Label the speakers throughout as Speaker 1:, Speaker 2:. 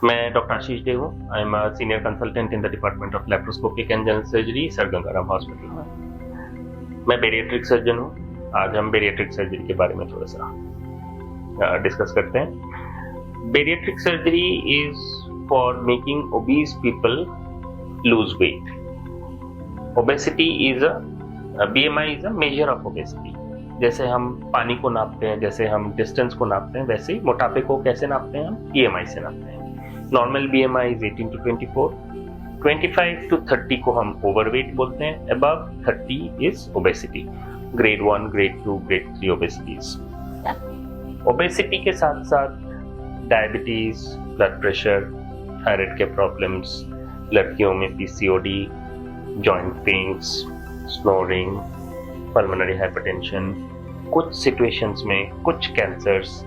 Speaker 1: मैं डॉक्टर आशीष डे हूँ। I am a senior consultant in the department of laparoscopic and general surgery, sir Gangaram hospital में। मैं bariatric surgeon हूँ। आज हम बेरिएट्रिक सर्जरी के बारे में थोड़ा सा डिस्कस करते हैं। Bariatric surgery is for making obese people lose weight. Obesity is BMI is a measure of obesity. जैसे हम पानी को नापते हैं, जैसे हम डिस्टेंस को नापते हैं, वैसे ही मोटापे को कैसे नापते हैं? हम BMI से नापते हैं। Normal BMI is 18 to 24, 25 to 30 को हम ओवरवेट बोलते हैं, above 30 is obesity. Grade 1, grade 2, grade 3 obesities. Obesity के साथ साथ डायबिटीज, ब्लड प्रेशर, थायराइड के प्रॉब्लम्स, लड़कियों में PCOD, joint pains, snoring, pulmonary hypertension, कुछ सिचुएशंस में कुछ cancers,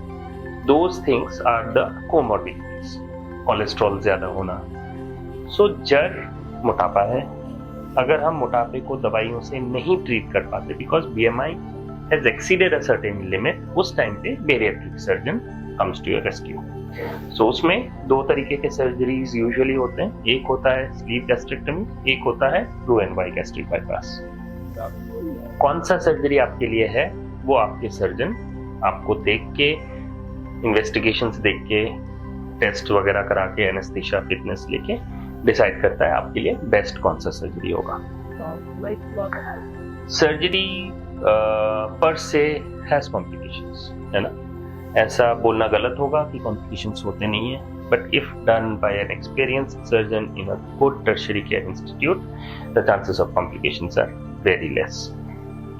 Speaker 1: those things are the comorbidities. Cholesterol ज्यादा होना। सो जर मोटापा है, अगर हम मोटापे को दवाइयों से नहीं ट्रीट कर पाते because BMI has exceeded a certain limit, उस टाइम पे bariatric surgeon comes to your rescue. So उसमें दो तरीके के सर्जरीज यूजुअली होते हैं। एक होता है स्लीव गैस्ट्रेक्टमी, एक होता है Roux-en-Y गैस्ट्रिक बाईपास। कौन सा सर्जरी आपके लिए है वो आपके सर्जन आपको देख के, इन्वेस्टिगेशंस देख के, टेस्ट वगैरह करा के, एनेस्थीसिया, फिटनेस लेके डिसाइड करता है आपके लिए बेस्ट कौन सा सर्जरी होगा। सर्जरी पर से हैज कॉम्प्लिकेशंस, है ना? ऐसा बोलना गलत होगा कि कॉम्प्लिकेशंस होते नहीं है, but if done by an experienced surgeon in a good tertiary care institute, the chances of complications are very less.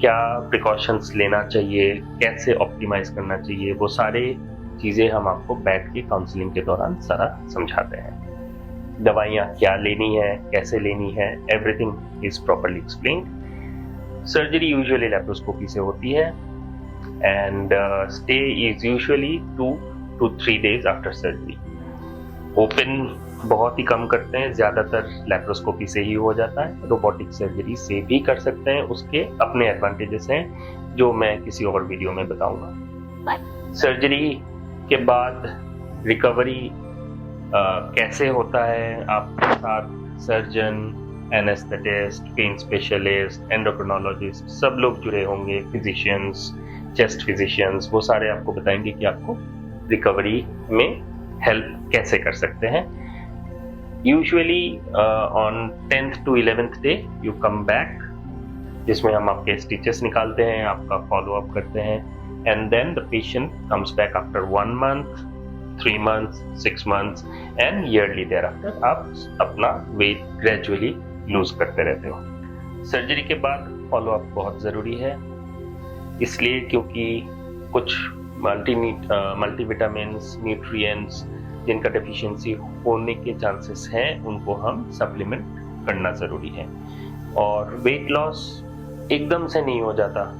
Speaker 1: क्या प्रिकॉशंस लेना चाहिए, कैसे ऑप्टिमाइज करना चाहिए, वो सारे चीजें हम आपको बैठ के काउंसलिंग के दौरान सारा समझाते हैं। दवाइयाँ क्या लेनी है, कैसे लेनी है, everything is properly explained. Surgery usually laparoscopy से होती है and stay is usually 2 to 3 days after surgery. Open बहुत ही कम करते हैं, ज्यादातर लैप्रोस्कोपी से ही हो जाता है। रोबोटिक सर्जरी से भी कर सकते हैं, उसके अपने एडवांटेजेस हैं जो मैं किसी और वीडियो में बताऊंगा। सर्जरी के बाद रिकवरी कैसे होता है? आपके साथ surgeon, anaesthetist, pain specialist, endocrinologist सब लोग जुड़े होंगे, फिजिशियंस, चेस्ट फिजिशियंस, वो सारे आपको बताएंगे कि आपको रिकवरी में हेल्प कैसे कर सकते हैं। Usually on 10th to 11th day you come back, जिसमें हम आपके स्टिचेस निकालते हैं, आपका फॉलो अप करते हैं, and then the patient comes back after 1 month, 3 months, 6 months and yearly thereafter आप अपना वेट ग्रेजुअली लूज करते रहते हो। सर्जरी के बाद फॉलो अप बहुत ज़रूरी है, इसलिए क्योंकि कुछ मल्टीविटामिन्स, न्यूट्रिएंट्स जिनका डेफिशिएंसी होने के चांसेस हैं, उनको हम सप्लीमेंट करना ज़रूरी है। और वेट लॉस एकदम से नहीं हो जाता।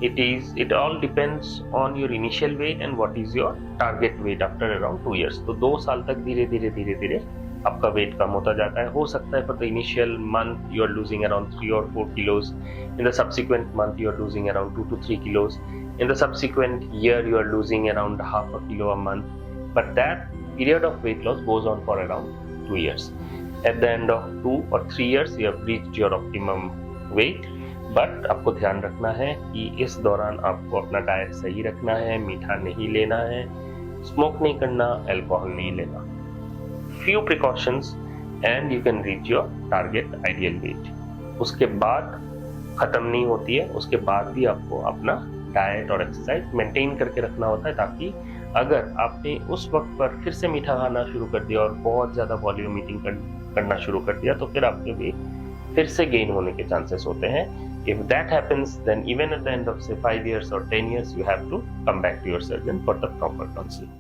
Speaker 1: It all depends on your initial weight and what is your target weight after around 2 years. तो 2 साल तक धीरे धीरे आपका वेट कम होता जाता है। हो सकता है for the initial month you are losing around 3 or 4 kilos. In the subsequent month you are losing around 2 to 3 kilos. In the subsequent year you are losing around half a kilo a month. But that period of weight loss goes on for around 2 years. At the end of 2 or 3 years you have reached your optimum weight. But आपको ध्यान रखना है कि इस दौरान आपको अपना diet सही रखना है, मीठा नहीं लेना है, स्मोक नहीं करना, अल्कोहल नहीं लेना। Few precautions and you can reach your target ideal weight. उसके बाद खत्म नहीं होती है, उसके बाद भी आपको अपना डाइट और एक्सरसाइज मेंटेन करके रखना होता है, ताकि अगर आपने उस वक्त पर फिर से मीठा खाना शुरू कर दिया और बहुत ज़्यादा वॉल्यूम ईटिंग करना शुरू कर दिया, तो फिर आपके वेट फिर से गेन होने के चांसेस होते हैं। If that happens, then even at the end of say 5 years or 10 years, you have to come back to your surgeon for the proper counseling.